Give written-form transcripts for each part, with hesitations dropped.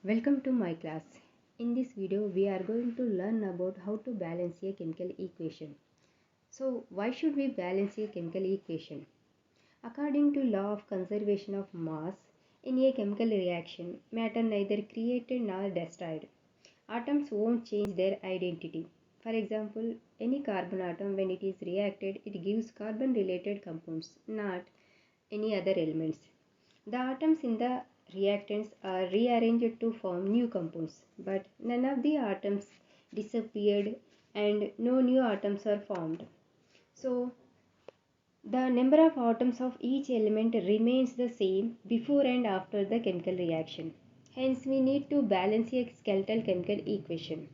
Welcome to my class. In this video, we are going to learn about how to balance a chemical equation. So, why should we balance a chemical equation? According to law of conservation of mass, in a chemical reaction, matter neither created nor destroyed. Atoms won't change their identity. For example, any carbon atom when it is reacted, it gives carbon-related compounds, not any other elements. The atoms in the reactants are rearranged to form new compounds, but none of the atoms disappeared and no new atoms are formed. So, the number of atoms of each element remains the same before and after the chemical reaction. Hence, we need to balance a skeletal chemical equation.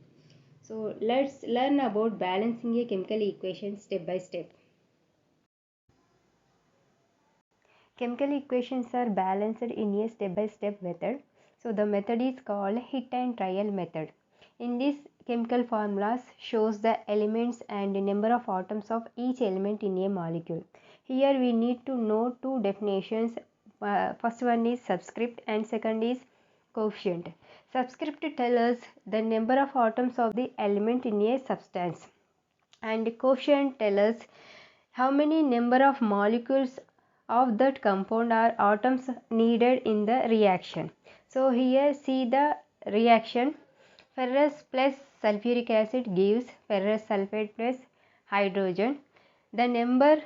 So, let's learn about balancing a chemical equation step by step. Chemical equations are balanced in a step-by-step method. So the method is called hit and trial method. In this, chemical formulas shows the elements and number of atoms of each element in a molecule. Here we need to know two definitions. First one is subscript and second is coefficient. Subscript tells us the number of atoms of the element in a substance, and coefficient tells us how many number of molecules of that compound or atoms needed in the reaction. So here see the reaction. Ferrous plus sulfuric acid gives ferrous sulfate plus hydrogen. The number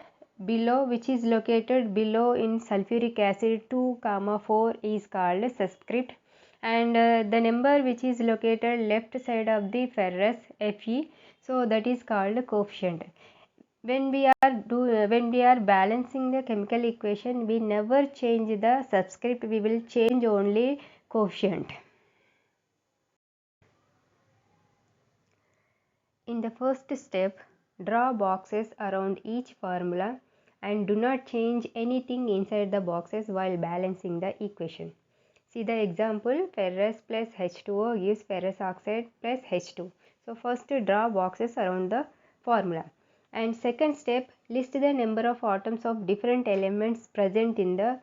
below, which is located below in sulfuric acid 2, 4 is called subscript, and the number which is located left side of the ferrous Fe, so that is called coefficient. When we are balancing the chemical equation, we never change the subscript, we will change only coefficient. In the first step, draw boxes around each formula and do not change anything inside the boxes while balancing the equation. See the example, ferrous plus H2O gives ferrous oxide plus H2. So first draw boxes around the formula. And second step, list the number of atoms of different elements present in the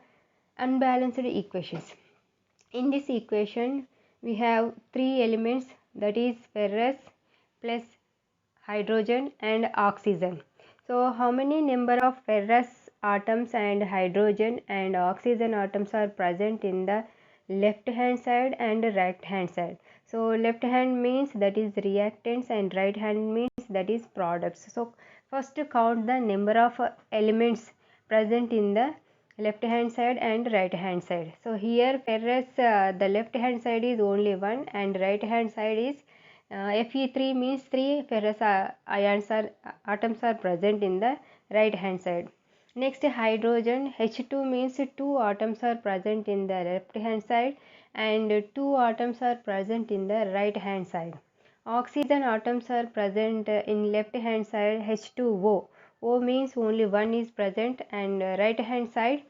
unbalanced equations. In this equation, we have three elements, that is ferrous plus hydrogen and oxygen. So how many number of ferrous atoms and hydrogen and oxygen atoms are present in the left hand side and right hand side? So left hand means that is reactants and right hand means that is products. So first count the number of elements present in the left hand side and right hand side. So here ferrous, the left hand side is only 1 and right hand side is Fe3 means 3 ferrous atoms are present in the right hand side. Next, hydrogen, H2 means 2 atoms are present in the left hand side and 2 atoms are present in the right hand side. Oxygen atoms are present in left hand side, H2O. O means only 1 is present, and right hand side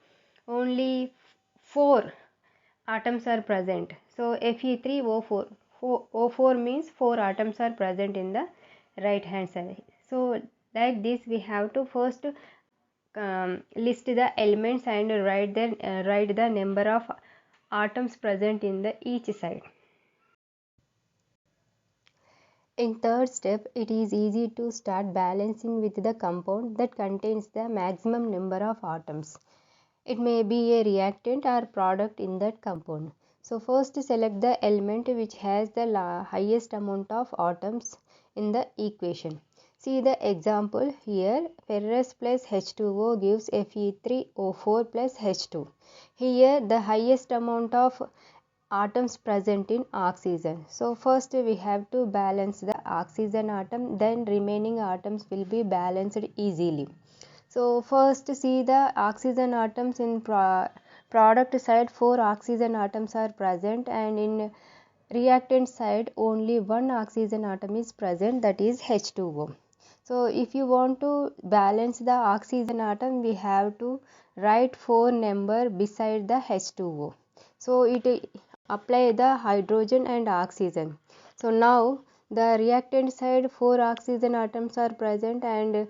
only 4 atoms are present. So Fe3O4. O4 means 4 atoms are present in the right hand side. So like this we have to first list the elements and write the number of atoms present in the each side. In third step, it is easy to start balancing with the compound that contains the maximum number of atoms. It may be a reactant or product in that compound. So first select the element which has the highest amount of atoms in the equation. See the example here, ferrous plus H2O gives Fe3O4 plus H2. Here the highest amount of atoms present in oxygen. So first we have to balance the oxygen atom, then remaining atoms will be balanced easily. So first see the oxygen atoms in product side, 4 oxygen atoms are present, and in reactant side only 1 oxygen atom is present, that is H2O. So if you want to balance the oxygen atom, we have to write 4 number beside the H2O. So it apply the hydrogen and oxygen. So now the reactant side 4 oxygen atoms are present and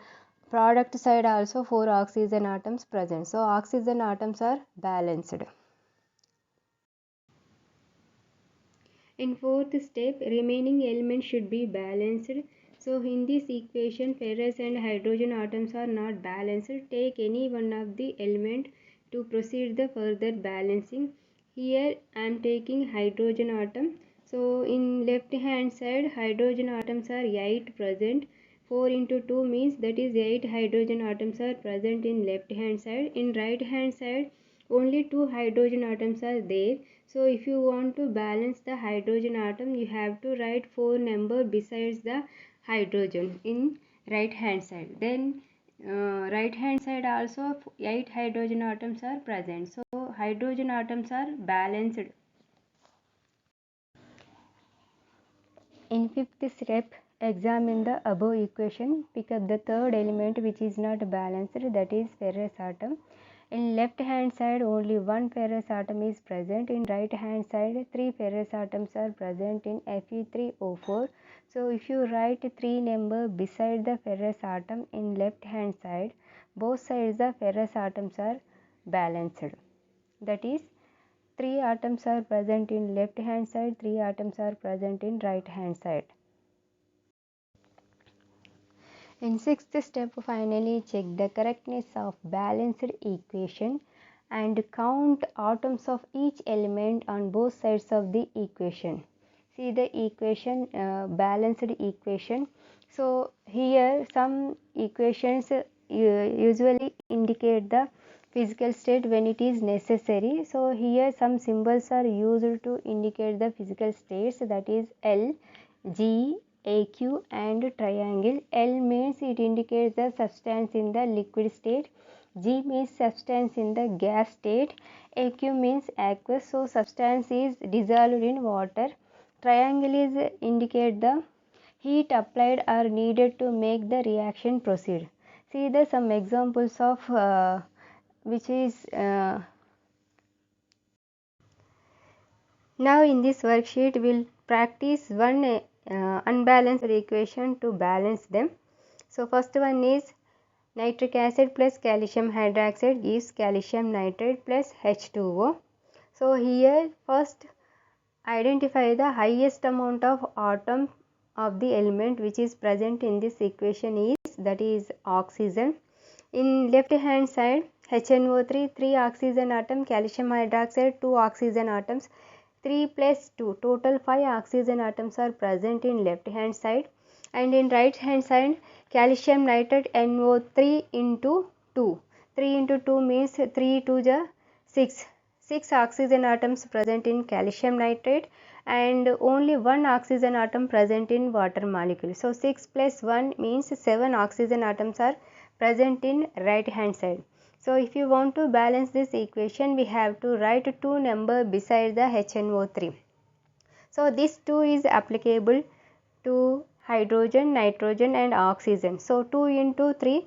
product side also 4 oxygen atoms present. So oxygen atoms are balanced. In fourth step, remaining elements should be balanced. So in this equation, ferrous and hydrogen atoms are not balanced. Take any one of the element to proceed the further balancing. Here I am taking hydrogen atom. So in left hand side, hydrogen atoms are 8 present. 4 into 2 means that is 8 hydrogen atoms are present in left hand side. In right hand side, only 2 hydrogen atoms are there. So if you want to balance the hydrogen atom, you have to write 4 number besides the hydrogen in right hand side. Then right hand side also 8 hydrogen atoms are present. So hydrogen atoms are balanced. In fifth step, examine the above equation. Pick up the third element which is not balanced, that is ferrous atom. In left hand side only one ferrous atom is present. In right hand side 3 ferrous atoms are present in Fe3O4. So if you write 3 number beside the ferrous atom in left hand side, both sides the ferrous atoms are balanced. That is 3 atoms are present in left hand side, 3 atoms are present in right hand side. In sixth step, finally check the correctness of balanced equation and count atoms of each element on both sides of the equation. See the equation, balanced equation. So here some equations usually indicate the physical state when it is necessary. So here some symbols are used to indicate the physical states, that is L, G, AQ and triangle. L means it indicates the substance in the liquid state. G means substance in the gas state. AQ means aqueous, so substance is dissolved in water. Triangle is indicate the heat applied or needed to make the reaction proceed. See the some examples of which is now in this worksheet we'll practice one unbalanced equation to balance them. So first one is nitric acid plus calcium hydroxide gives calcium nitrate plus H2O. So here first identify the highest amount of atom of the element which is present in this equation is, that is oxygen. In left hand side HNO3 3 oxygen atom, calcium hydroxide 2 oxygen atoms, 3 plus 2 total 5 oxygen atoms are present in left hand side. And in right hand side calcium nitrate NO3 into 2, 3 into 2 means 3 to the 6 oxygen atoms present in calcium nitrate and only one oxygen atom present in water molecule. So 6 plus 1 means 7 oxygen atoms are present in right hand side. So if you want to balance this equation, we have to write 2 number beside the HNO3. So this 2 is applicable to hydrogen, nitrogen and oxygen. So 2 into 3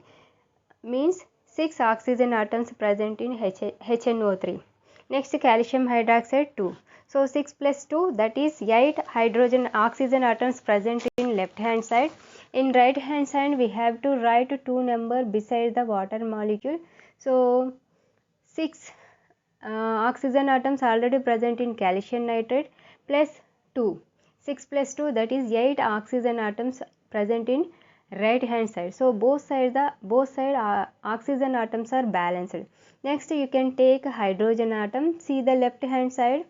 means 6 oxygen atoms present in HNO3. Next calcium hydroxide 2. So 6 plus 2, that is 8 hydrogen oxygen atoms present in left hand side. In right hand side we have to write 2 number beside the water molecule. So 6 oxygen atoms already present in calcium nitrate plus 2. 6 plus 2, that is 8 oxygen atoms present in right hand side. So both side oxygen atoms are balanced. Next you can take hydrogen atom. See the left hand side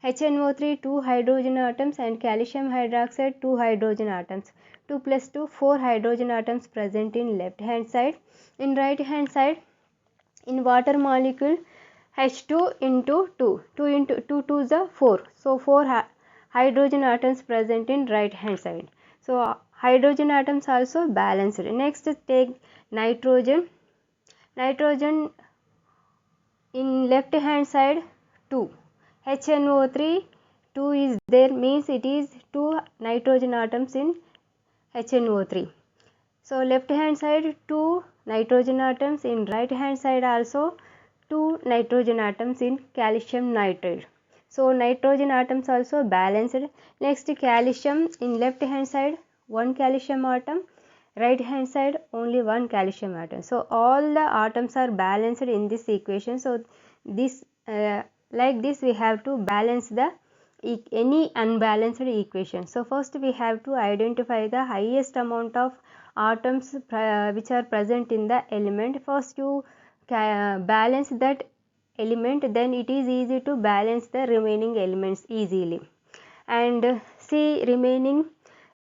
HNO3 2 hydrogen atoms and calcium hydroxide 2 hydrogen atoms. 2 plus 2 4 hydrogen atoms present in left hand side. In right hand side in water molecule H2 into 2, 2 into 2 to the 4. So 4 hydrogen atoms present in right hand side. So hydrogen atoms also balanced. Next take nitrogen. Nitrogen in left hand side 2. HNO3 2 is there means it is 2 nitrogen atoms in HNO3. So left hand side 2 nitrogen atoms, in right hand side also 2 nitrogen atoms in calcium nitrate. So nitrogen atoms also balanced. Next calcium in left hand side 1 calcium atom, right hand side only 1 calcium atom. So all the atoms are balanced in this equation. So this like this we have to balance the any unbalanced equation. So first we have to identify the highest amount of atoms which are present in the element. First you balance that element, then it is easy to balance the remaining elements easily. And see remaining